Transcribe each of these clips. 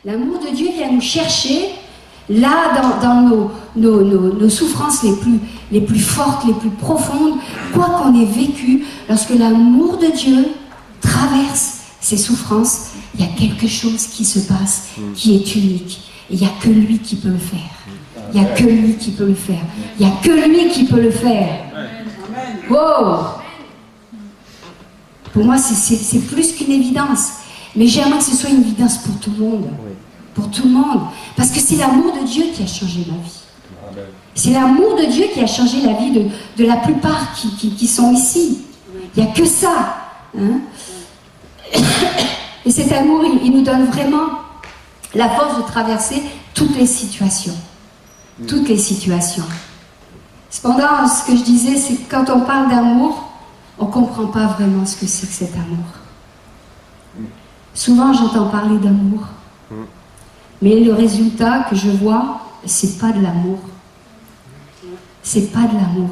L'amour de Dieu vient nous chercher là dans nos souffrances les plus fortes, les plus profondes, quoi qu'on ait vécu. Lorsque l'amour de Dieu traverse ces souffrances, il y a quelque chose qui se passe qui est unique. Et il n'y a que lui qui peut le faire. Il n'y a que lui qui peut le faire. Il n'y a que lui qui peut le faire. Wow! Pour moi, c'est plus qu'une évidence. Mais j'aimerais que ce soit une évidence pour tout le monde. Pour tout le monde. Parce que c'est l'amour de Dieu qui a changé ma vie. C'est l'amour de Dieu qui a changé la vie de la plupart qui sont ici. Il n'y a que ça. Hein? Et cet amour, il nous donne vraiment la force de traverser toutes les situations. Toutes les situations. Cependant, ce que je disais, c'est que quand on parle d'amour, on ne comprend pas vraiment ce que c'est que cet amour. Souvent, j'entends parler d'amour. Mais le résultat que je vois, c'est pas de l'amour. C'est pas de l'amour.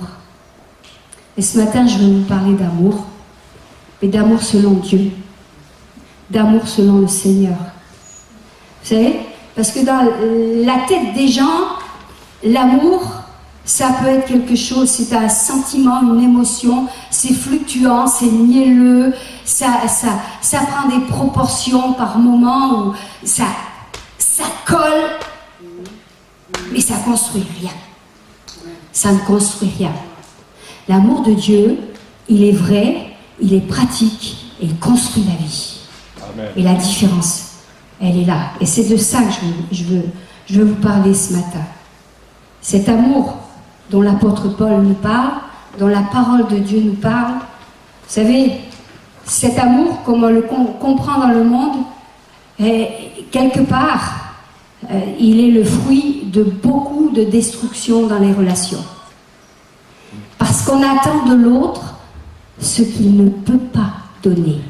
Et ce matin, je vais vous parler d'amour. Mais d'amour selon Dieu. D'amour selon le Seigneur. Vous savez, parce que dans la tête des gens, l'amour, ça peut être quelque chose, c'est un sentiment, une émotion, c'est fluctuant, c'est mielleux, ça prend des proportions par moments où ça colle, mais ça ne construit rien. Ça ne construit rien. L'amour de Dieu, il est vrai, il est pratique et il construit la vie. Amen. Et la différence, elle est là. Et c'est de ça que je veux vous parler ce matin. Cet amour dont l'apôtre Paul nous parle, dont la parole de Dieu nous parle. Vous savez, cet amour, comme on le comprend dans le monde, quelque part, il est le fruit de beaucoup de destruction dans les relations. Parce qu'on attend de l'autre ce qu'il ne peut pas donner.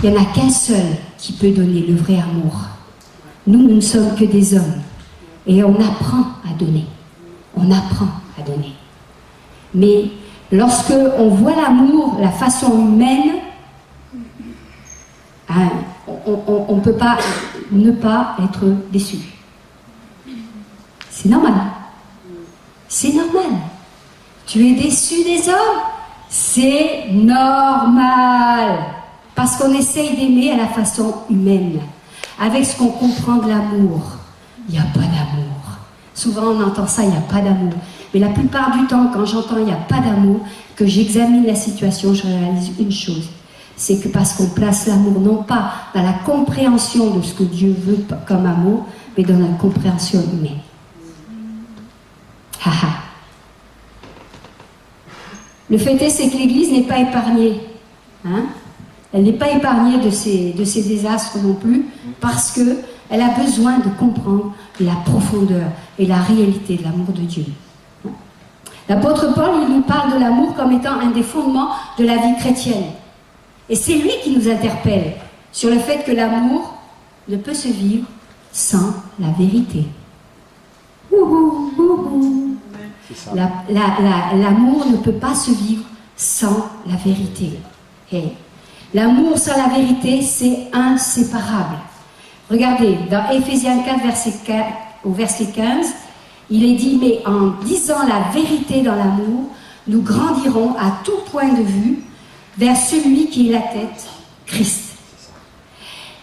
Il n'y en a qu'un seul qui peut donner le vrai amour. Nous ne sommes que des hommes. Et on apprend à donner. On apprend à donner. Mais lorsque on voit l'amour, la façon humaine, hein, on ne peut pas ne pas être déçu. C'est normal. C'est normal. Tu es déçu des hommes? C'est normal. Parce qu'on essaye d'aimer à la façon humaine, avec ce qu'on comprend de l'amour. Il n'y a pas d'amour. Souvent on entend ça, il n'y a pas d'amour. Mais la plupart du temps, quand j'entends il n'y a pas d'amour, que j'examine la situation, je réalise une chose. C'est que parce qu'on place l'amour non pas dans la compréhension de ce que Dieu veut comme amour, mais dans la compréhension humaine. Haha. Le fait est, c'est que l'Église n'est pas épargnée. Hein? Elle n'est pas épargnée de ces désastres non plus, parce qu'elle a besoin de comprendre la profondeur et la réalité de l'amour de Dieu. L'apôtre Paul, il nous parle de l'amour comme étant un des fondements de la vie chrétienne. Et c'est lui qui nous interpelle sur le fait que l'amour ne peut se vivre sans la vérité. L'amour ne peut pas se vivre sans la vérité. Et l'amour sans la vérité, c'est inséparable. Regardez, dans Éphésiens 4, au verset 15, il est dit, mais en disant la vérité dans l'amour, nous grandirons à tout point de vue vers celui qui est la tête, Christ.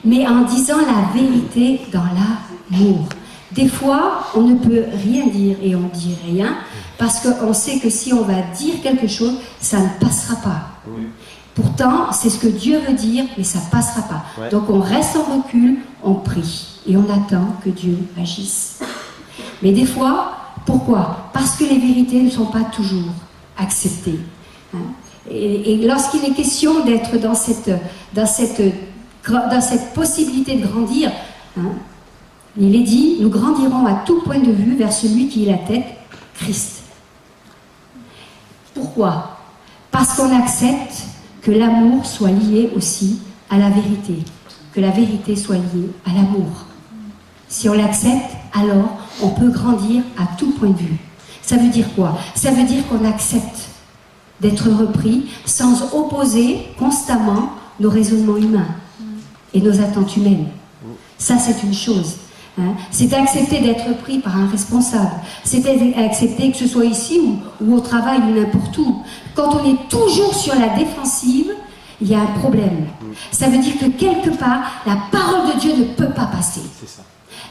Mais en disant la vérité dans l'amour. Des fois, on ne peut rien dire et on ne dit rien, parce qu'on sait que si on va dire quelque chose, ça ne passera pas. Oui. Pourtant, c'est ce que Dieu veut dire, mais ça ne passera pas. Ouais. Donc on reste en recul, on prie, et on attend que Dieu agisse. Mais des fois, pourquoi? Parce que les vérités ne sont pas toujours acceptées. Hein? Et lorsqu'il est question d'être dans cette possibilité de grandir, hein, il est dit, nous grandirons à tout point de vue vers celui qui est la tête, Christ. Pourquoi? Parce qu'on accepte que l'amour soit lié aussi à la vérité, que la vérité soit liée à l'amour. Si on l'accepte, alors on peut grandir à tout point de vue. Ça veut dire quoi? Ça veut dire qu'on accepte d'être repris sans opposer constamment nos raisonnements humains et nos attentes humaines. Ça, c'est une chose. Hein. C'est accepter d'être pris par un responsable. C'est accepter que ce soit ici ou au travail ou n'importe où. Quand on est toujours sur la défensive, il y a un problème. Ça veut dire que quelque part, la parole de Dieu ne peut pas passer. C'est ça.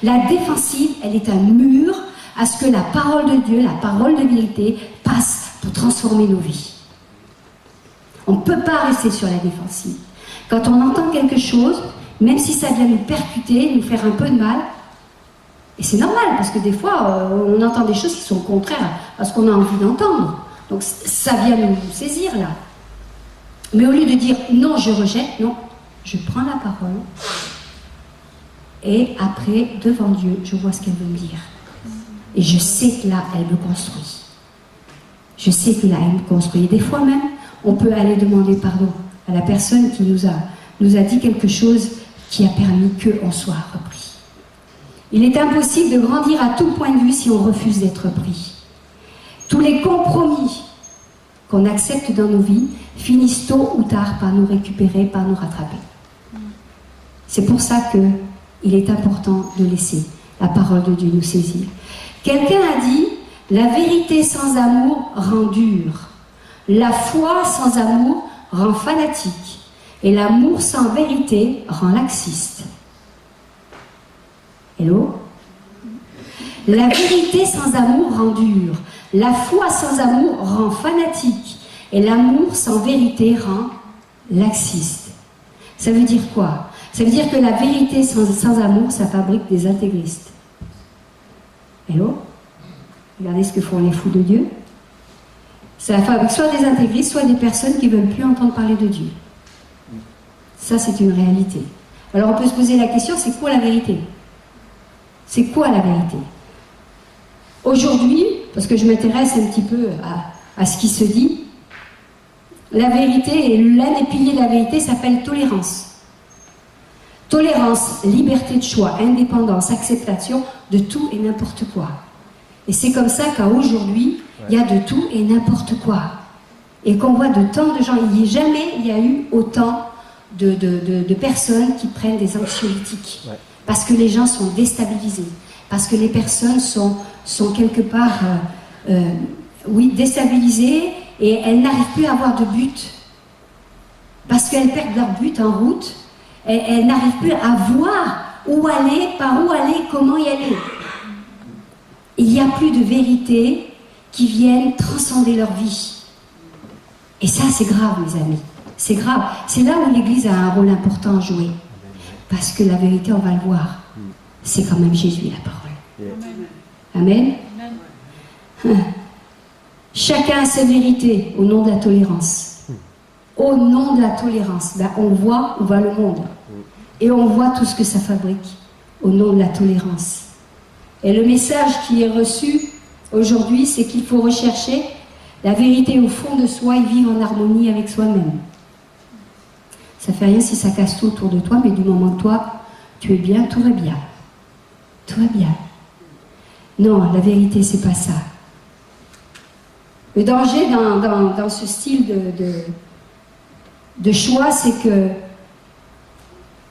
La défensive, elle est un mur à ce que la parole de Dieu, la parole de vérité, passe pour transformer nos vies. On ne peut pas rester sur la défensive. Quand on entend quelque chose, même si ça vient nous percuter, nous faire un peu de mal, et c'est normal, parce que des fois, on entend des choses qui sont contraires à ce qu'on a envie d'entendre. Donc ça vient nous saisir, là. Mais au lieu de dire « non, je rejette », non, je prends la parole, et après, devant Dieu, je vois ce qu'elle veut me dire. Et je sais que là, elle me construit. Je sais que là, elle me construit. Et des fois même, on peut aller demander pardon à la personne qui nous a dit quelque chose qui a permis qu'on soit repris. Il est impossible de grandir à tout point de vue si on refuse d'être pris. Tous les compromis qu'on accepte dans nos vies finissent tôt ou tard par nous récupérer, par nous rattraper. C'est pour ça qu'il est important de laisser la parole de Dieu nous saisir. Quelqu'un a dit, la vérité sans amour rend dur. La foi sans amour rend fanatique. Et l'amour sans vérité rend laxiste. Hello? La vérité sans amour rend dur. La foi sans amour rend fanatique. Et l'amour sans vérité rend laxiste. Ça veut dire quoi? Ça veut dire que la vérité sans amour, ça fabrique des intégristes. Hello? Regardez ce que font les fous de Dieu. Ça fabrique soit des intégristes, soit des personnes qui ne veulent plus entendre parler de Dieu. Ça, c'est une réalité. Alors, on peut se poser la question, c'est quoi la vérité? C'est quoi la vérité? Aujourd'hui, parce que je m'intéresse un petit peu à ce qui se dit, la vérité, et l'un des piliers de la vérité s'appelle tolérance. Tolérance, liberté de choix, indépendance, acceptation de tout et n'importe quoi. Et c'est comme ça qu'aujourd'hui, il y a de tout et n'importe quoi. Et qu'on voit de tant de gens, jamais il y a eu autant de personnes qui prennent des anxiolytiques. Ouais. Parce que les gens sont déstabilisés. Parce que les personnes sont quelque part déstabilisées et elles n'arrivent plus à avoir de but. Parce qu'elles perdent leur but en route. Et elles n'arrivent plus à voir où aller, par où aller, comment y aller. Il n'y a plus de vérité qui viennent transcender leur vie. Et ça, c'est grave, mes amis. C'est grave. C'est là où l'Église a un rôle important à jouer. Parce que la vérité, on va le voir, c'est quand même Jésus, la parole. Amen. Amen. Chacun a sa vérité au nom de la tolérance. Au nom de la tolérance, on voit où va le monde. Et on voit tout ce que ça fabrique au nom de la tolérance. Et le message qui est reçu aujourd'hui, c'est qu'il faut rechercher la vérité au fond de soi et vivre en harmonie avec soi-même. Ça fait rien si ça casse tout autour de toi, mais du moment que toi, tu es bien, tout va bien. Tout va bien. Non, la vérité, c'est pas ça. Le danger dans ce style de choix, c'est que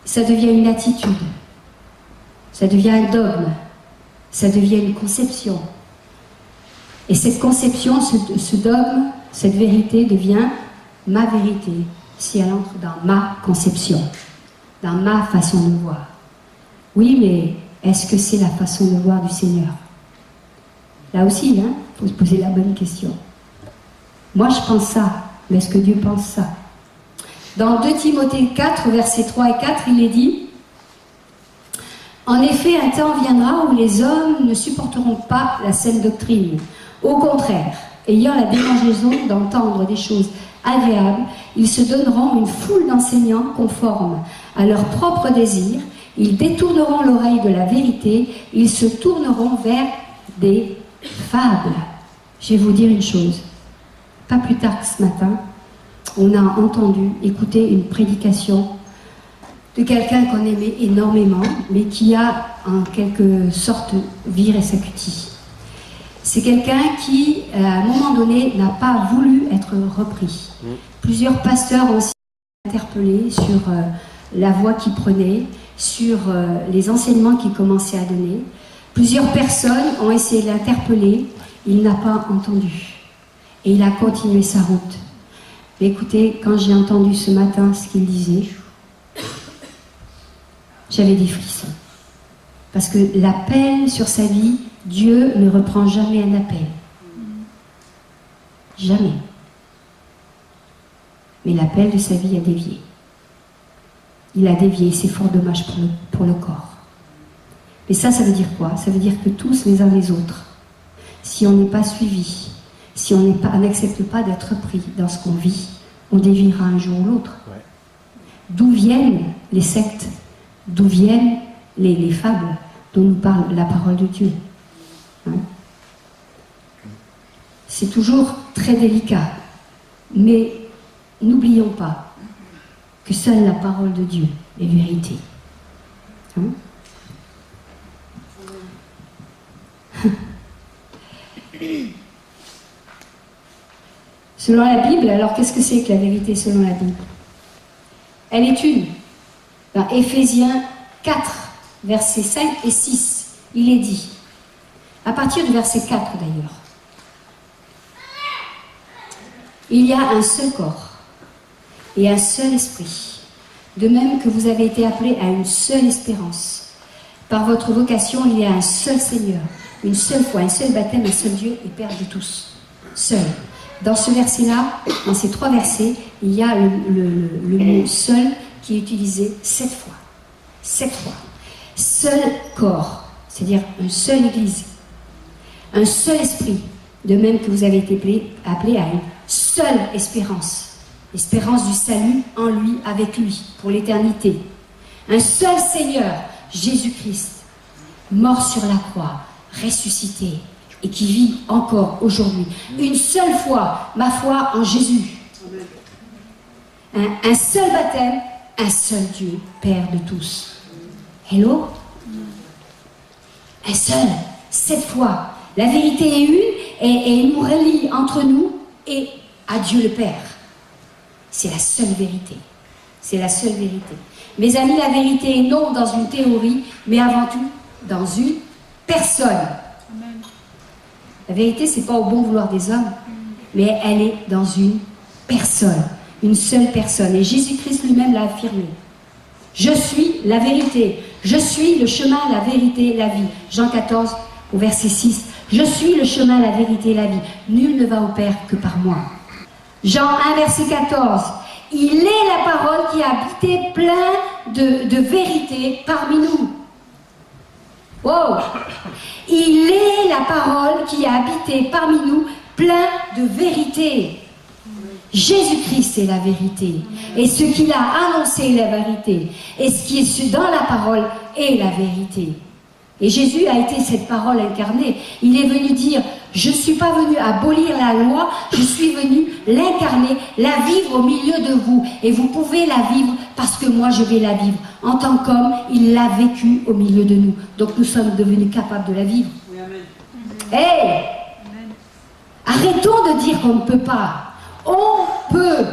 ça devient une attitude, ça devient un dogme, ça devient une conception. Et cette conception, ce dogme, cette vérité devient ma vérité si elle entre dans ma conception, dans ma façon de voir. Oui, mais est-ce que c'est la façon de voir du Seigneur? Là aussi, il faut se poser la bonne question. Moi, je pense ça, mais est-ce que Dieu pense ça? Dans 2 Timothée 4, versets 3 et 4, il est dit « En effet, un temps viendra où les hommes ne supporteront pas la saine doctrine. Au contraire, ayant la démangeaison d'entendre des choses agréables, ils se donneront une foule d'enseignants conformes à leurs propres désirs, ils détourneront l'oreille de la vérité, ils se tourneront vers des fables. » Je vais vous dire une chose. Pas plus tard que ce matin, on a entendu, écouter une prédication de quelqu'un qu'on aimait énormément, mais qui a en quelque sorte viré sa cutie. C'est quelqu'un qui, à un moment donné, n'a pas voulu être repris. Plusieurs pasteurs ont aussi été interpellés sur la voie qu'il prenait. sur les enseignements qu'il commençait à donner. Plusieurs personnes ont essayé de l'interpeller, il n'a pas entendu. Et il a continué sa route. Mais écoutez, quand j'ai entendu ce matin ce qu'il disait, j'avais des frissons. Parce que l'appel sur sa vie, Dieu ne reprend jamais un appel. Jamais. Mais l'appel de sa vie a dévié. Il a dévié, c'est fort dommage pour le corps. Mais ça veut dire quoi? Ça veut dire que tous les uns les autres, si on n'est pas suivi, si on n'accepte pas d'être pris dans ce qu'on vit, on déviera un jour ou l'autre. Ouais. D'où viennent les sectes? D'où viennent les fables dont nous parle la parole de Dieu? Hein? C'est toujours très délicat. Mais n'oublions pas que seule la parole de Dieu est vérité. Hein? Selon la Bible, alors qu'est-ce que c'est que la vérité selon la Bible? Elle est une. Dans Éphésiens 4, versets 5 et 6, il est dit, à partir du verset 4 d'ailleurs, il y a un seul corps et un seul esprit, de même que vous avez été appelés à une seule espérance. Par votre vocation, il y a un seul Seigneur, une seule foi, un seul baptême, un seul Dieu et Père de tous. Seul. Dans ce verset-là, dans ces 3 versets, il y a le mot seul qui est utilisé 7 fois. 7 fois. Seul corps, c'est-à-dire une seule église, un seul esprit, de même que vous avez été appelés à une seule espérance. Espérance du salut en lui, avec lui, pour l'éternité. Un seul Seigneur, Jésus-Christ, mort sur la croix, ressuscité, et qui vit encore aujourd'hui. Une seule foi, ma foi en Jésus. Un seul baptême, un seul Dieu, Père de tous. Hello? Un seul, 7 fois. La vérité est une et elle nous relie entre nous et à Dieu le Père. C'est la seule vérité. C'est la seule vérité. Mes amis, la vérité est non dans une théorie, mais avant tout dans une personne. Amen. La vérité, c'est pas au bon vouloir des hommes, mais elle est dans une personne, une seule personne. Et Jésus-Christ lui-même l'a affirmé. Je suis la vérité. Je suis le chemin, la vérité, la vie. Jean 14, au verset 6. Je suis le chemin, la vérité, la vie. Nul ne va au Père que par moi. Jean 1, verset 14. Il est la parole qui a habité plein de vérité parmi nous. Wow! Il est la parole qui a habité parmi nous plein de vérité. Jésus-Christ est la vérité. Et ce qu'il a annoncé est la vérité. Et ce qui est dans la parole est la vérité. Et Jésus a été cette parole incarnée. Il est venu dire, je ne suis pas venu abolir la loi, je suis venu l'incarner, la vivre au milieu de vous. Et vous pouvez la vivre parce que moi je vais la vivre. En tant qu'homme, il l'a vécu au milieu de nous. Donc nous sommes devenus capables de la vivre. Oui, amen. Hey! Amen. Arrêtons de dire qu'on ne peut pas. On peut.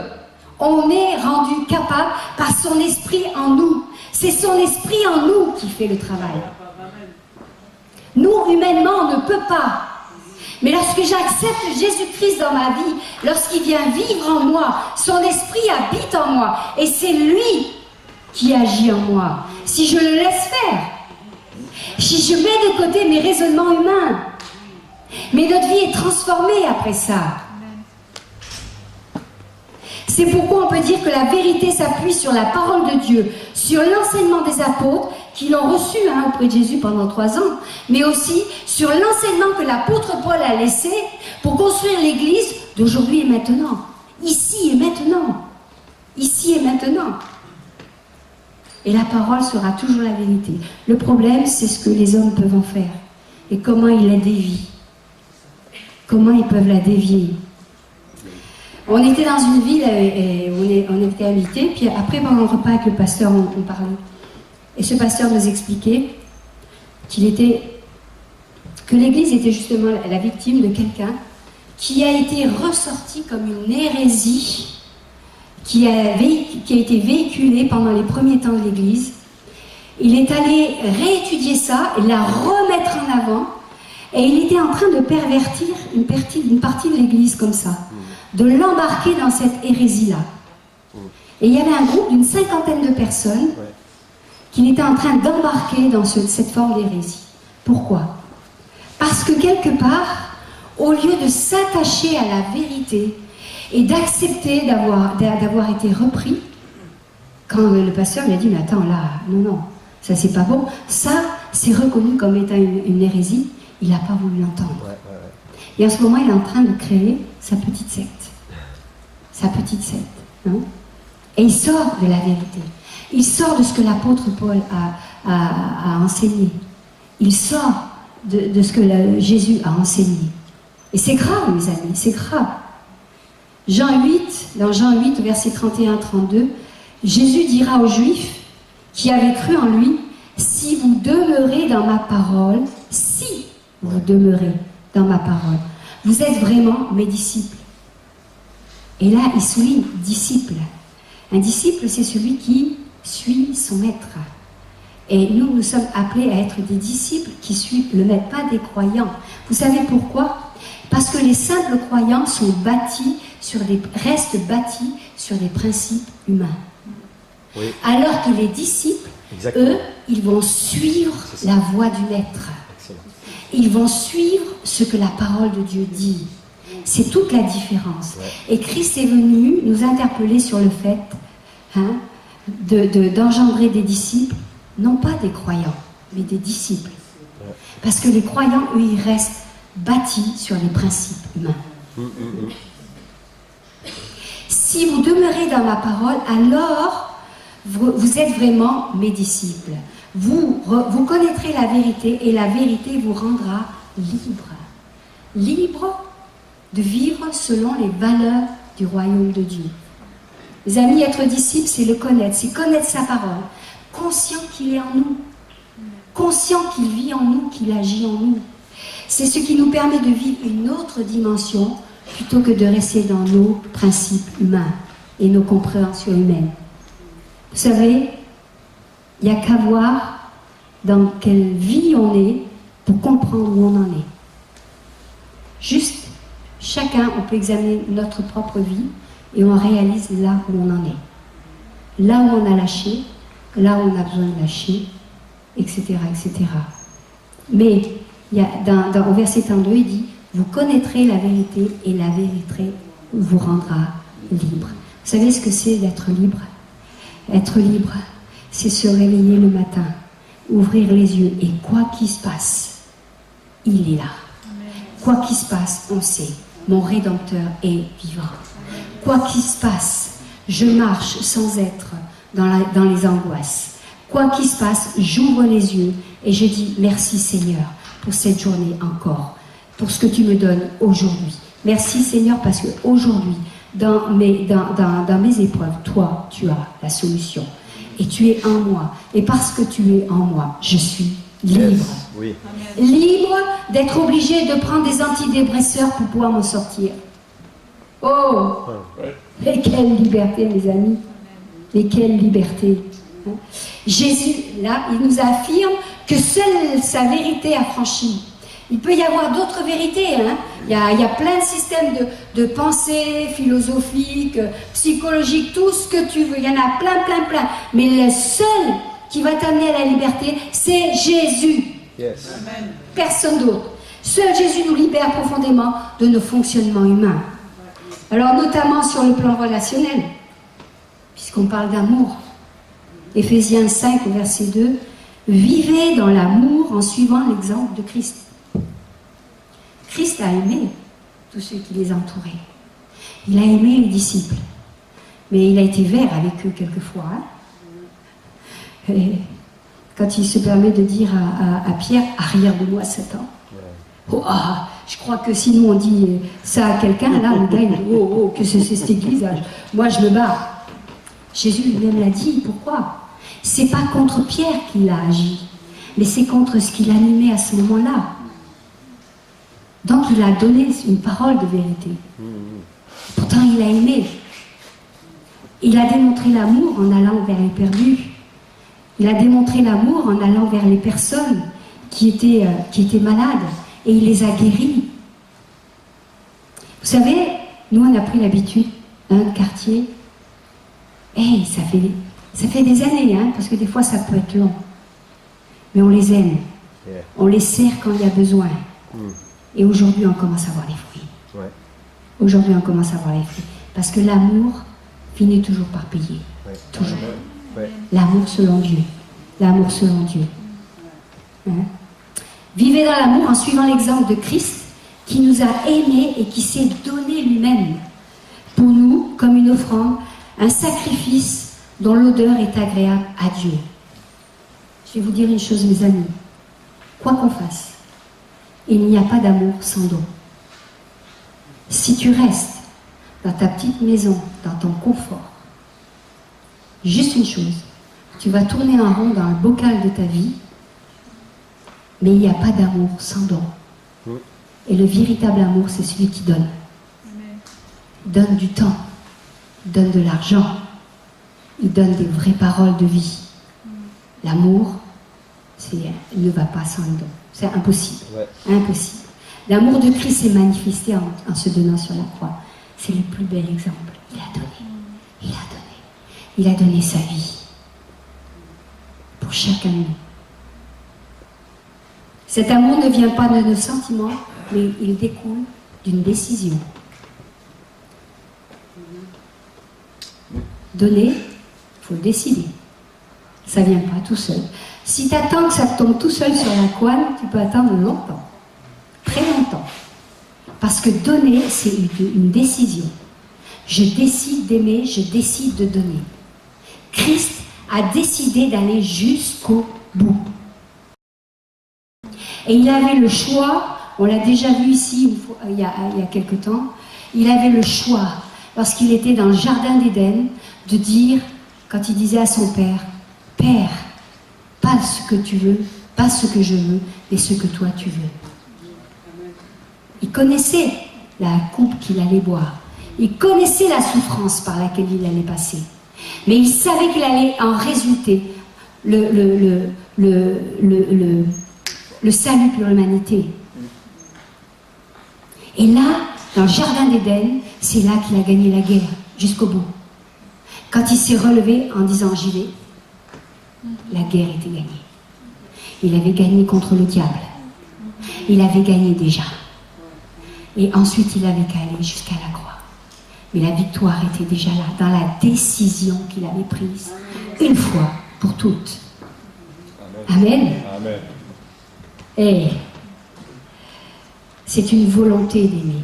On est rendu capable par son esprit en nous. C'est son esprit en nous qui fait le travail. Nous, humainement, on ne peut pas. Mais lorsque j'accepte Jésus-Christ dans ma vie, lorsqu'il vient vivre en moi, son esprit habite en moi. Et c'est lui qui agit en moi. Si je le laisse faire, si je mets de côté mes raisonnements humains, mais notre vie est transformée après ça. C'est pourquoi on peut dire que la vérité s'appuie sur la parole de Dieu, sur l'enseignement des apôtres qui l'ont reçu auprès de Jésus pendant 3 ans, mais aussi sur l'enseignement que l'apôtre Paul a laissé pour construire l'église d'aujourd'hui et maintenant. Ici et maintenant. Ici et maintenant. Et la parole sera toujours la vérité. Le problème, c'est ce que les hommes peuvent en faire. Et comment ils la dévient. Comment ils peuvent la dévier. On était dans une ville et on était invités, puis après pendant le repas avec le pasteur, on parlait. Et ce pasteur nous expliquait que l'Église était justement la victime de quelqu'un qui a été ressorti comme une hérésie qui a été véhiculée pendant les premiers temps de l'Église il est allé réétudier ça et la remettre en avant. Et il était en train de pervertir une partie de l'Église comme ça, de l'embarquer dans cette hérésie-là. Et il y avait un groupe d'une 50aine de personnes qu'il était en train d'embarquer dans cette forme d'hérésie. Pourquoi? Parce que quelque part, au lieu de s'attacher à la vérité et d'accepter d'avoir été repris, quand le pasteur lui a dit « Mais attends, là, non, ça c'est pas bon », ça c'est reconnu comme étant une hérésie, il n'a pas voulu l'entendre. Et en ce moment, il est en train de créer sa petite secte. Hein? Et il sort de la vérité. Il sort de ce que l'apôtre Paul a enseigné. Il sort de ce que Jésus a enseigné. Et c'est grave, mes amis, c'est grave. Dans Jean 8, versets 31-32, Jésus dira aux Juifs qui avaient cru en lui, « Si vous demeurez dans ma parole, si vous demeurez dans ma parole, vous êtes vraiment mes disciples. » Et là, il souligne « disciple ». Un disciple, c'est celui qui suit son maître. Et nous sommes appelés à être des disciples qui suivent le maître, pas des croyants. Vous savez pourquoi? Parce que les simples croyants restent bâtis sur des principes humains. Oui. Alors que les disciples, eux, ils vont suivre la voie du maître. Excellent. Ils vont suivre ce que la parole de Dieu dit. C'est toute la différence. Ouais. Et Christ est venu nous interpeller sur le fait d'engendrer des disciples, non pas des croyants, mais des disciples. Ouais. Parce que les croyants, eux, ils restent bâtis sur les principes humains. Si vous demeurez dans ma parole, alors vous êtes vraiment mes disciples. Vous connaîtrez la vérité et la vérité vous rendra libre. Libre de vivre selon les valeurs du royaume de Dieu. Les amis, être disciple, c'est le connaître, c'est connaître sa parole, conscient qu'il est en nous, conscient qu'il vit en nous, qu'il agit en nous. C'est ce qui nous permet de vivre une autre dimension plutôt que de rester dans nos principes humains et nos compréhensions humaines. Vous savez, il n'y a qu'à voir dans quelle vie on est pour comprendre où on en est. Juste, chacun, on peut examiner notre propre vie et on réalise là où on en est. Là où on a lâché, là où on a besoin de lâcher, etc. etc. Mais au verset 32, il dit « Vous connaîtrez la vérité et la vérité vous rendra libre. » Vous savez ce que c'est d'être libre? Être libre, c'est se réveiller le matin, ouvrir les yeux et quoi qu'il se passe, il est là. Amen. Quoi qu'il se passe, on sait, mon Rédempteur est vivant. Quoi qu'il se passe, je marche sans être dans les angoisses. Quoi qu'il se passe, j'ouvre les yeux et je dis merci Seigneur pour cette journée encore, pour ce que tu me donnes aujourd'hui. Merci Seigneur parce qu'aujourd'hui, dans mes épreuves, toi, tu as la solution. Et tu es en moi. Et parce que tu es en moi, je suis libre. Yes. Oui. Libre d'être obligé de prendre des antidépresseurs pour pouvoir m'en sortir. Oh! Mais quelle liberté, mes amis! Mais quelle liberté! Jésus, là, il nous affirme que seule sa vérité a franchi. Il peut y avoir d'autres vérités. Hein. Il y a plein de systèmes de pensée philosophiques, psychologiques, tout ce que tu veux. Il y en a plein. Mais le seul qui va t'amener à la liberté, c'est Jésus. Yes. Amen. Personne d'autre. Seul Jésus nous libère profondément de nos fonctionnements humains. Alors notamment sur le plan relationnel, puisqu'on parle d'amour. Éphésiens 5, verset 2, « Vivez dans l'amour en suivant l'exemple de Christ. » Christ a aimé tous ceux qui les entouraient. Il a aimé les disciples. Mais il a été vert avec eux quelquefois. Hein. Et quand il se permet de dire à Pierre, « Arrière de moi, Satan. » Oh, je crois que si nous on dit ça à quelqu'un, là, le gars, il dit, oh, que c'est cette église, moi je me barre. Jésus lui-même l'a dit, pourquoi? C'est pas contre Pierre qu'il a agi, mais c'est contre ce qu'il animait à ce moment-là. Donc il a donné une parole de vérité. Pourtant il a aimé. Il a démontré l'amour en allant vers les perdus. Il a démontré l'amour en allant vers les personnes qui étaient malades et il les a guéris. Vous savez, nous on a pris l'habitude, de quartier, ça fait des années, parce que des fois ça peut être long, mais on les aime, on les sert quand il y a besoin. Et aujourd'hui on commence à voir les fruits. Ouais. Aujourd'hui on commence à voir les fruits, parce que l'amour finit toujours par payer, toujours. Ouais. L'amour selon Dieu, l'amour selon Dieu. Vivez dans l'amour en suivant l'exemple de Christ qui nous a aimés et qui s'est donné lui-même pour nous comme une offrande, un sacrifice dont l'odeur est agréable à Dieu. Je vais vous dire une chose, mes amis. Quoi qu'on fasse, il n'y a pas d'amour sans don. Si tu restes dans ta petite maison, dans ton confort, juste une chose, tu vas tourner en rond dans le bocal de ta vie, mais il n'y a pas d'amour sans don. Et le véritable amour, c'est celui qui donne. Il donne du temps, il donne de l'argent, il donne des vraies paroles de vie. L'amour, il ne va pas sans le don. C'est impossible. Impossible. L'amour de Christ est manifesté en se donnant sur la croix. C'est le plus bel exemple. Il a donné. Il a donné. Il a donné sa vie pour chacun de nous. Cet amour ne vient pas de nos sentiments, mais il découle d'une décision. Donner, il faut le décider. Ça ne vient pas tout seul. Si tu attends que ça te tombe tout seul sur la couenne, tu peux attendre longtemps. Très longtemps. Parce que donner, c'est une décision. Je décide d'aimer, je décide de donner. Christ a décidé d'aller jusqu'au bout. Et il avait le choix, on l'a déjà vu ici il y a quelque temps, il avait le choix, lorsqu'il était dans le jardin d'Éden, de dire, quand il disait à son père, « Père, pas ce que tu veux, pas ce que je veux, mais ce que toi tu veux. » Il connaissait la coupe qu'il allait boire. Il connaissait la souffrance par laquelle il allait passer. Mais il savait qu'il allait en résulter le salut pour l'humanité. Et là, dans le jardin d'Éden, c'est là qu'il a gagné la guerre, jusqu'au bout. Quand il s'est relevé en disant « J'y vais », la guerre était gagnée. Il avait gagné contre le diable. Il avait gagné déjà. Et ensuite, il avait qu'à aller jusqu'à la croix. Mais la victoire était déjà là, dans la décision qu'il avait prise, une fois pour toutes. Amen. Amen. Et c'est une volonté d'aimer.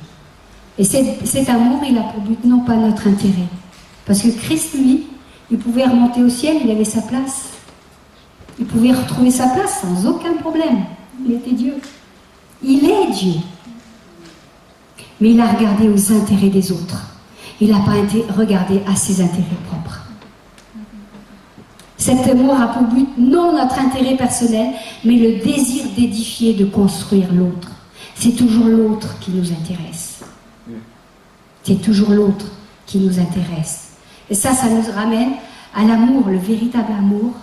Et cet amour, il a pour but non pas notre intérêt. Parce que Christ, lui, il pouvait remonter au ciel, il avait sa place. Il pouvait retrouver sa place sans aucun problème. Il était Dieu. Il est Dieu. Mais il a regardé aux intérêts des autres. Il n'a pas regardé à ses intérêts propres. Cet amour a pour but non notre intérêt personnel, mais le désir d'édifier, de construire l'autre. C'est toujours l'autre qui nous intéresse. C'est toujours l'autre qui nous intéresse. Et ça nous ramène à l'amour. Le véritable amour,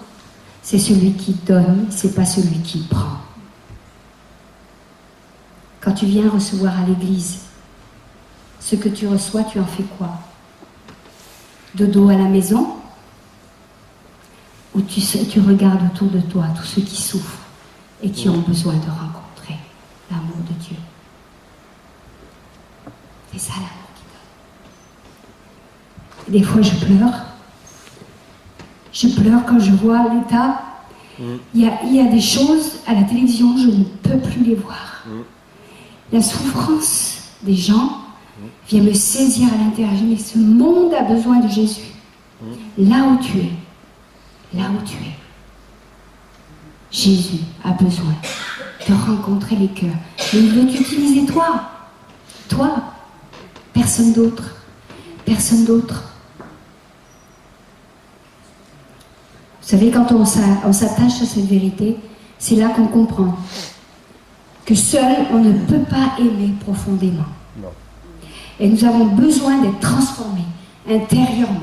c'est celui qui donne, c'est pas celui qui prend. Quand tu viens recevoir à l'église, ce que tu reçois, tu en fais quoi? De dos à la maison? Ou tu regardes autour de toi tous ceux qui souffrent et qui ont besoin de rencontrer l'amour de Dieu? C'est ça l'amour qui donne. Et des fois je pleure. Je pleure quand je vois l'état. Il y a des choses à la télévision, je ne peux plus les voir. La souffrance des gens vient me saisir à l'intérieur. Je me dis, ce monde a besoin de Jésus. Là où tu es, Jésus a besoin de rencontrer les cœurs. Mais il veut t'utiliser toi, personne d'autre. Vous savez, quand on s'attache à cette vérité, c'est là qu'on comprend que seul on ne peut pas aimer profondément. Non. Et nous avons besoin d'être transformés intérieurement.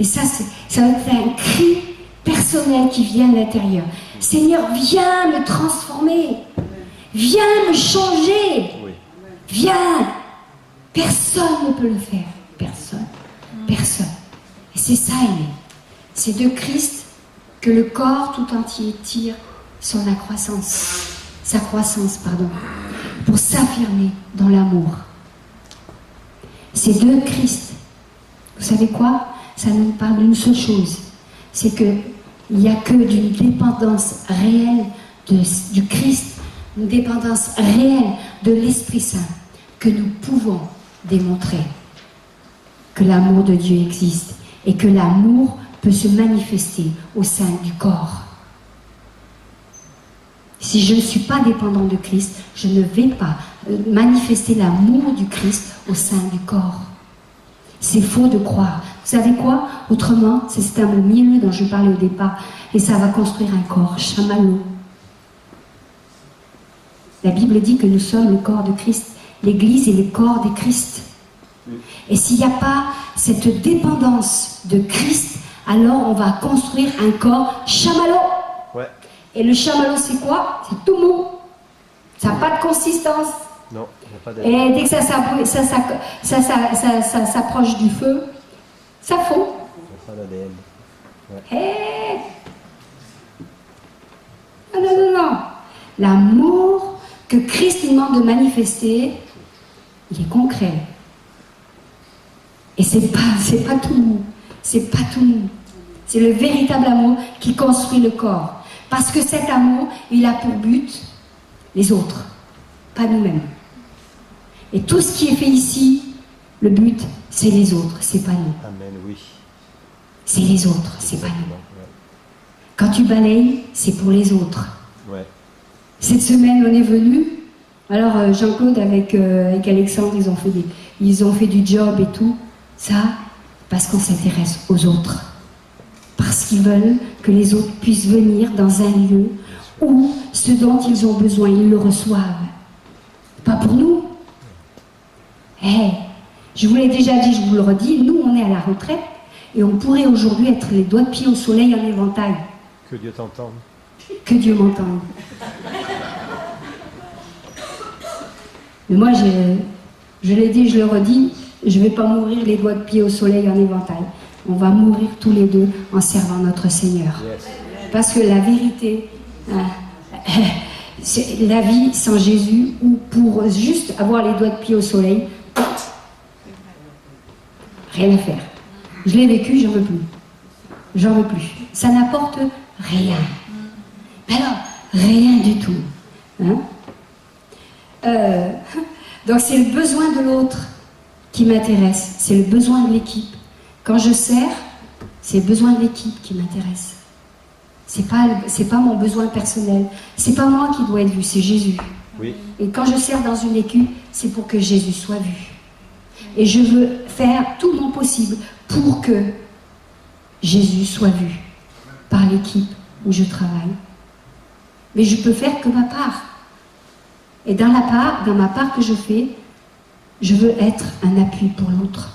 Et ça va être un cri personnel qui vient de l'intérieur. Seigneur, viens me transformer. Viens me changer. Viens. Personne ne peut le faire. Personne. Personne. Et c'est ça, aimé. C'est de Christ que le corps tout entier tire sa croissance, pour s'affirmer dans l'amour. C'est de Christ. Vous savez quoi? Ça nous parle d'une seule chose. C'est qu'il n'y a que d'une dépendance réelle du Christ, une dépendance réelle de l'Esprit Saint, que nous pouvons démontrer que l'amour de Dieu existe et que l'amour peut se manifester au sein du corps. Si je ne suis pas dépendant de Christ, je ne vais pas manifester l'amour du Christ au sein du corps. C'est faux de croire. Vous savez quoi? Autrement, c'est un mot mielleux dont je parlais au départ, et ça va construire un corps, chamallow. La Bible dit que nous sommes le corps de Christ. L'Église est le corps de Christ. Et s'il n'y a pas cette dépendance de Christ, alors on va construire un corps chamallow. Ouais. Et le chamallow, c'est quoi? C'est tout mou. Ça n'a pas de consistance. Non, il n'y a pas de... Et dès que ça s'approche du feu, ça fond. Ça n'a pas d'ADN. Ouais. Hey. Non. L'amour que Christ nous demande de manifester, il est concret. Et c'est pas tout mou. C'est pas tout mou. C'est le véritable amour qui construit le corps. Parce que cet amour, il a pour but les autres, pas nous-mêmes. Et tout ce qui est fait ici, le but, c'est les autres, c'est pas nous. Amen, oui. C'est les autres, c'est pas nous. Ouais. Quand tu balayes, c'est pour les autres. Ouais. Cette semaine, on est venu. Alors, Jean-Claude avec Alexandre, ils ont fait du job et tout. Ça, parce qu'on s'intéresse aux autres. Parce qu'ils veulent que les autres puissent venir dans un lieu où ce dont ils ont besoin, ils le reçoivent. Pas pour nous. Je vous l'ai déjà dit, je vous le redis, nous on est à la retraite et on pourrait aujourd'hui être les doigts de pied au soleil en éventail. Que Dieu t'entende. Que Dieu m'entende. Mais moi, je l'ai dit, je le redis, je ne vais pas mourir les doigts de pied au soleil en éventail. On va mourir tous les deux en servant notre Seigneur. Yes. Parce que la vérité, c'est la vie sans Jésus, ou pour juste avoir les doigts de pied au soleil, rien à faire. Je l'ai vécu, j'en veux plus. J'en veux plus. Ça n'apporte rien. Alors, rien du tout. Donc c'est le besoin de l'autre qui m'intéresse. C'est le besoin de l'équipe. Quand je sers, c'est le besoin de l'équipe qui m'intéresse. C'est pas mon besoin personnel. C'est pas moi qui dois être vu, c'est Jésus. Oui. Et quand je sers dans une équipe, c'est pour que Jésus soit vu. Et je veux faire tout mon possible pour que Jésus soit vu par l'équipe où je travaille. Mais je peux faire que ma part. Et dans ma part que je fais, je veux être un appui pour l'autre.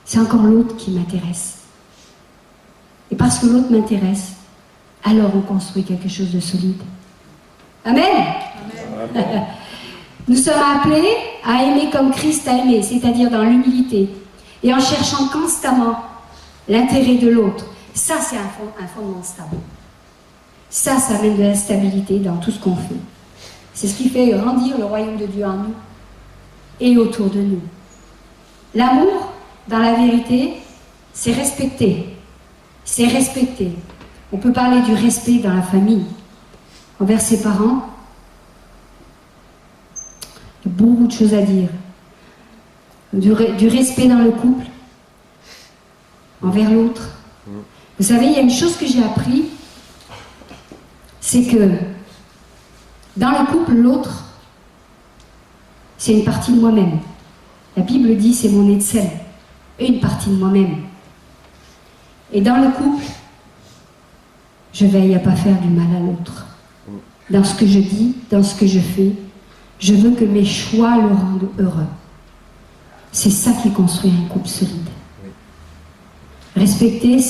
C'est encore l'autre qui m'intéresse. Et parce que l'autre m'intéresse, alors on construit quelque chose de solide. Amen. Amen. Nous sommes appelés à aimer comme Christ a aimé, c'est-à-dire dans l'humilité, et en cherchant constamment l'intérêt de l'autre. Ça, c'est un fondement stable. Ça amène de la stabilité dans tout ce qu'on fait. C'est ce qui fait grandir le royaume de Dieu en nous et autour de nous. L'amour, dans la vérité, c'est respecter. C'est respecter. On peut parler du respect dans la famille, envers ses parents. Il y a beaucoup de choses à dire. Du respect dans le couple, envers l'autre. Vous savez, il y a une chose que j'ai appris, c'est que dans le couple, l'autre, c'est une partie de moi-même. La Bible dit, c'est mon nez de sel, et une partie de moi-même. Et dans le couple, je veille à ne pas faire du mal à l'autre. Dans ce que je dis, dans ce que je fais, je veux que mes choix le rendent heureux. C'est ça qui construit un couple solide. Respecter,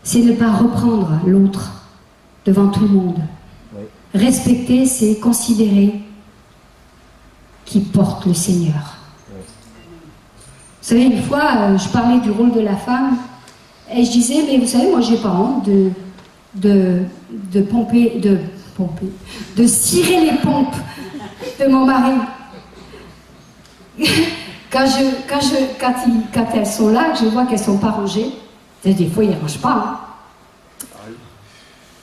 c'est ne pas reprendre l'autre devant tout le monde. Oui. Respecter, c'est considérer qu'il porte le Seigneur. Oui. Vous savez, une fois, je parlais du rôle de la femme, et je disais, mais vous savez, moi, j'ai pas honte de cirer les pompes de mon mari. Quand elles sont là, que je vois qu'elles sont pas rangées, des fois, ils ne rangent pas.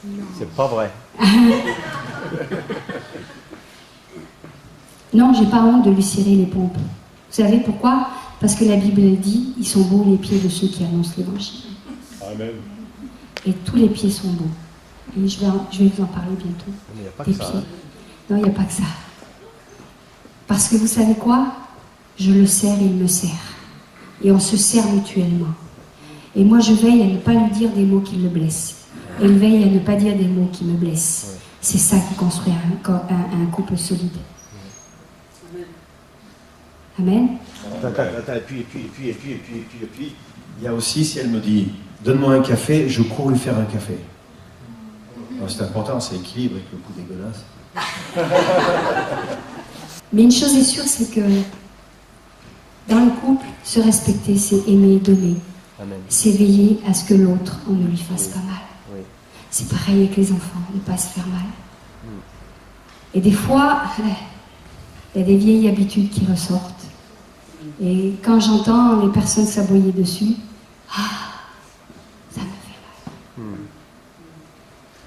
Hein. C'est pas vrai. Non, j'ai pas honte de lui cirer les pompes. Vous savez pourquoi? Parce que la Bible dit, ils sont beaux les pieds de ceux qui annoncent l'évangile. Amen. Et tous les pieds sont beaux. Et je vais vous en parler bientôt. Mais il n'y a pas Des que ça. pieds. Non, il n'y a pas que ça. Parce que vous savez quoi? Je le sers et il me sert. Et on se sert mutuellement. Et moi, je veille à ne pas lui dire des mots qui le blessent. Et il veille à ne pas dire des mots qui me blessent. Ouais. C'est ça qui construit un couple solide. Amen. Attends, et puis. Il y a aussi, si elle me dit, donne-moi un café, je cours lui faire un café. Alors, c'est important, c'est équilibre avec le coup dégueulasse. Mais une chose est sûre, c'est que dans le couple, se respecter, c'est aimer et donner. Amen. C'est veiller à ce que l'autre, on ne lui fasse pas mal. Oui. C'est pareil avec les enfants, ne pas se faire mal. Et des fois, il y a des vieilles habitudes qui ressortent. Et quand j'entends les personnes s'aboyer dessus, ça me fait mal.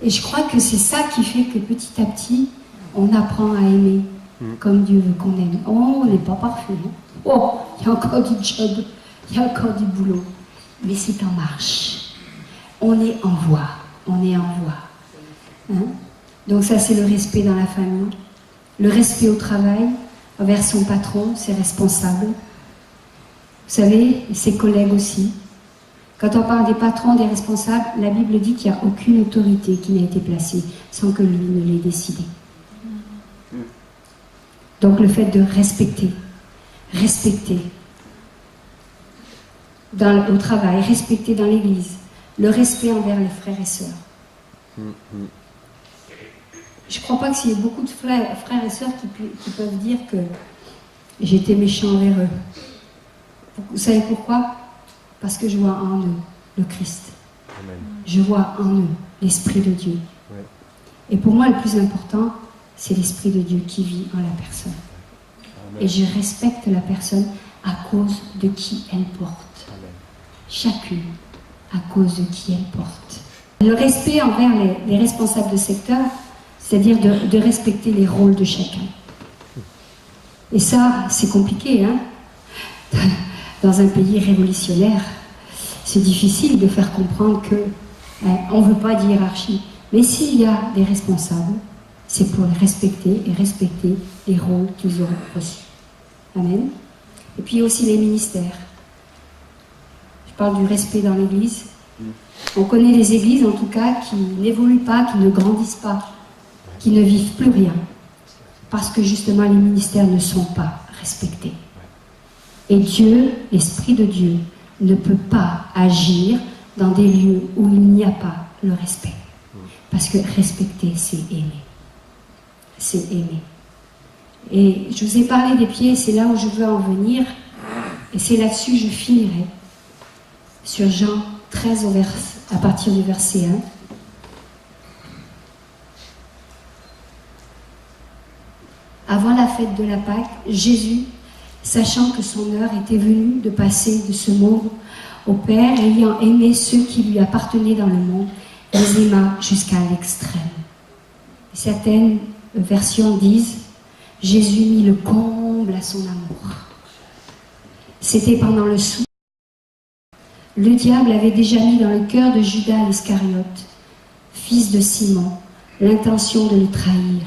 Et je crois que c'est ça qui fait que petit à petit, on apprend à aimer comme Dieu veut qu'on aime. Oh, on n'est pas parfait. Hein. Oh, il y a encore du job, il y a encore du boulot. Mais c'est en marche. On est en voie. Hein? Donc ça, c'est le respect dans la famille. Le respect au travail, envers son patron, ses responsables. Vous savez, ses collègues aussi. Quand on parle des patrons, des responsables, la Bible dit qu'il n'y a aucune autorité qui n'a été placée sans que lui ne l'ait décidé. Donc le fait de respecter au travail, respecter dans l'église, le respect envers les frères et sœurs. Je ne crois pas qu'il y ait beaucoup de frères et sœurs qui peuvent dire que j'étais méchant envers eux. Vous savez pourquoi? Parce que je vois en eux le Christ. Amen. Je vois en eux l'Esprit de Dieu. Ouais. Et pour moi, le plus important, c'est l'Esprit de Dieu qui vit en la personne. Amen. Et je respecte la personne à cause de qui elle porte. Amen. Chacune à cause de qui elle porte. Le respect envers les responsables de secteur, c'est-à-dire de respecter les rôles de chacun. Et ça, c'est compliqué, hein? Dans un pays révolutionnaire, c'est difficile de faire comprendre qu'on ne veut pas de hiérarchie. Mais s'il y a des responsables, c'est pour les respecter et respecter les rôles qu'ils auront reçus. Amen. Et puis aussi les ministères. Je parle du respect dans l'Église. On connaît les églises, en tout cas, qui n'évoluent pas, qui ne grandissent pas, qui ne vivent plus rien. Parce que justement, les ministères ne sont pas respectés. Et Dieu, l'Esprit de Dieu, ne peut pas agir dans des lieux où il n'y a pas le respect. Parce que respecter, c'est aimer. C'est aimer. Et je vous ai parlé des pieds, c'est là où je veux en venir. Et c'est là-dessus que je finirai. Sur Jean 13, à partir du verset 1. Avant la fête de la Pâque, Jésus, sachant que son heure était venue de passer de ce monde au Père, ayant aimé ceux qui lui appartenaient dans le monde, les aima jusqu'à l'extrême. Certaines versions disent « Jésus mit le comble à son amour ». C'était pendant le souper. Le diable avait déjà mis dans le cœur de Judas l'Iscariote, fils de Simon, l'intention de le trahir.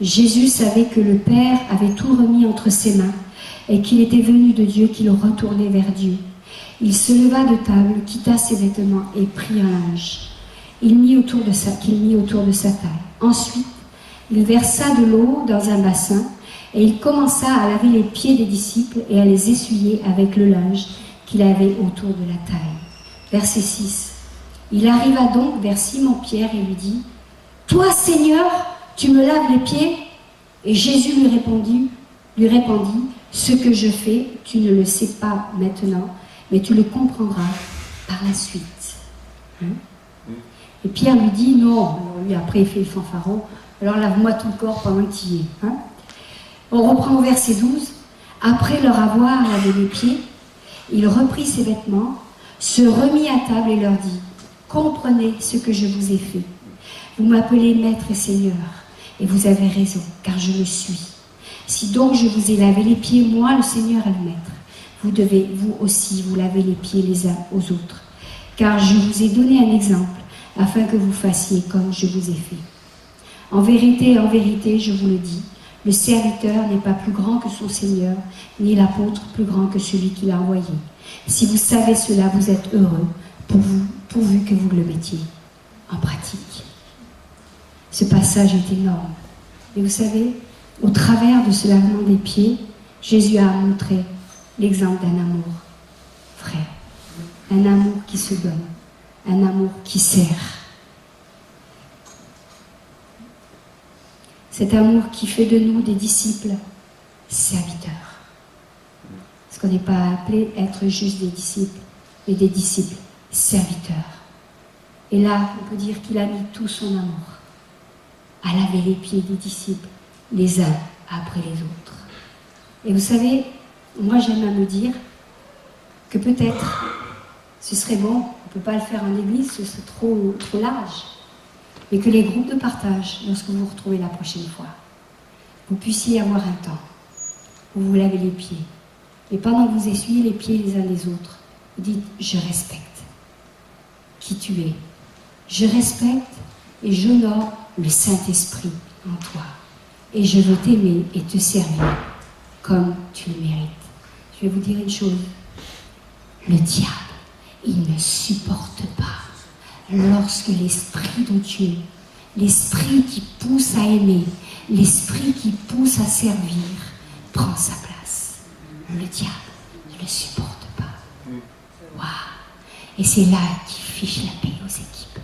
Jésus savait que le Père avait tout remis entre ses mains et qu'il était venu de Dieu, qu'il retournait vers Dieu. Il se leva de table, quitta ses vêtements et prit un linge qu'il mit autour de sa taille. Ensuite, il versa de l'eau dans un bassin et il commença à laver les pieds des disciples et à les essuyer avec le linge qu'il avait autour de la taille. Verset 6. Il arriva donc vers Simon-Pierre et lui dit, « Toi, Seigneur, tu me laves les pieds ?» Et Jésus lui répondit, « Ce que je fais, tu ne le sais pas maintenant, mais tu le comprendras par la suite. » Et Pierre lui dit, « Non. » Alors lui, après, il fait le fanfaron. « Alors lave-moi tout le corps pendant que tu y es. » On reprend au verset 12. « Après leur avoir lavé les pieds, il reprit ses vêtements, se remit à table et leur dit, « Comprenez ce que je vous ai fait. Vous m'appelez Maître et Seigneur, et vous avez raison, car je le suis. Si donc je vous ai lavé les pieds, moi, le Seigneur et le Maître, vous devez, vous aussi, vous laver les pieds les uns aux autres. Car je vous ai donné un exemple, afin que vous fassiez comme je vous ai fait. En vérité, je vous le dis, le serviteur n'est pas plus grand que son Seigneur, ni l'apôtre plus grand que celui qui l'a envoyé. Si vous savez cela, vous êtes heureux, pourvu que vous le mettiez en pratique. » Ce passage est énorme. Et vous savez, au travers de ce lavement des pieds, Jésus a montré l'exemple d'un amour vrai, un amour qui se donne, un amour qui sert. Cet amour qui fait de nous des disciples serviteurs. Parce qu'on n'est pas appelé à être juste des disciples, mais des disciples serviteurs. Et là, on peut dire qu'il a mis tout son amour à laver les pieds des disciples, les uns après les autres. Et vous savez, moi j'aime à me dire que peut-être ce serait bon, on ne peut pas le faire en église, ce serait trop large, mais que les groupes de partage, lorsque vous vous retrouvez la prochaine fois, vous puissiez avoir un temps où vous lavez les pieds. Et pendant que vous essuyez les pieds les uns les autres, vous dites « Je respecte qui tu es. Je respecte et j'honore le Saint-Esprit en toi. Et je veux t'aimer et te servir comme tu le mérites. » Je vais vous dire une chose. Le diable, il ne supporte pas lorsque l'Esprit de Dieu, l'Esprit qui pousse à aimer, l'Esprit qui pousse à servir, prend sa place. Le diable ne le supporte pas. Waouh! Et c'est là qu'il fiche la paix aux équipes.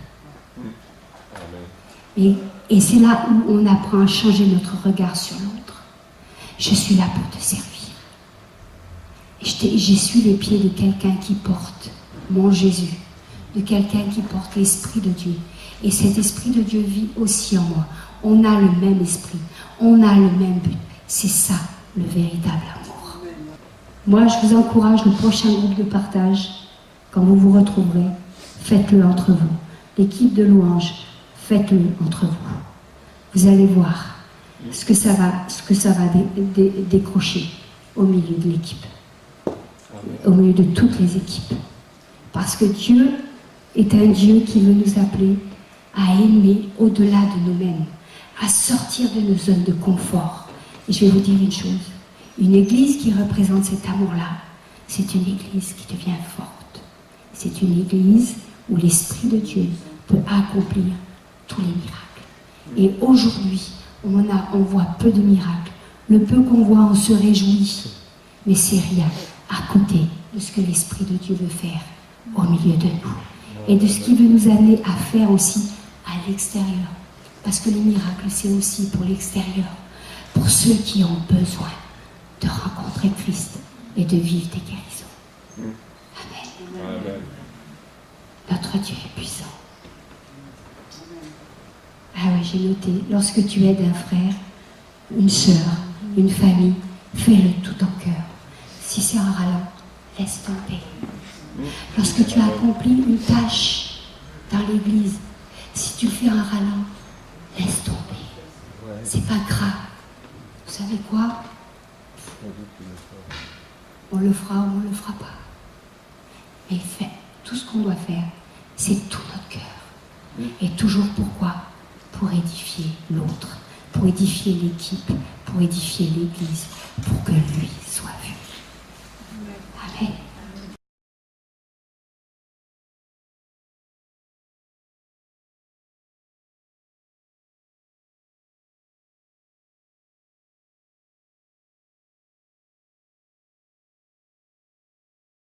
Et c'est là où on apprend à changer notre regard sur l'autre. Je suis là pour te servir. J'essuie les pieds de quelqu'un qui porte mon Jésus, de quelqu'un qui porte l'Esprit de Dieu. Et cet Esprit de Dieu vit aussi en moi. On a le même esprit, on a le même but. C'est ça, le véritable amour. Moi, je vous encourage, le prochain groupe de partage, quand vous vous retrouverez, faites-le entre vous. L'équipe de louange, faites-le entre vous. Vous allez voir ce que ça va décrocher au milieu de l'équipe, au milieu de toutes les équipes. Parce que Dieu est un Dieu qui veut nous appeler à aimer au-delà de nous-mêmes, à sortir de nos zones de confort. Et je vais vous dire une chose, une église qui représente cet amour-là, c'est une église qui devient forte. C'est une église où l'Esprit de Dieu peut accomplir tous les miracles. Et aujourd'hui, on voit peu de miracles. Le peu qu'on voit, on se réjouit. Mais c'est rien à côté de ce que l'Esprit de Dieu veut faire au milieu de nous. Et de ce qu'il veut nous amener à faire aussi à l'extérieur. Parce que les miracles, c'est aussi pour l'extérieur. Pour ceux qui ont besoin de rencontrer Christ et de vivre des guérisons. Amen. Amen. Notre Dieu est puissant. Ah oui, j'ai noté, lorsque tu aides un frère, une sœur, une famille, fais-le tout en cœur. Si c'est un ralent, laisse tomber. Lorsque tu as accompli une tâche dans l'église, si tu fais un ralent, laisse tomber. C'est pas grave. Vous savez quoi? On le fera ou on ne le fera pas. Mais fait, tout ce qu'on doit faire, c'est tout notre cœur. Et toujours pourquoi? Pour édifier l'autre, pour édifier l'équipe, pour édifier l'église, pour que lui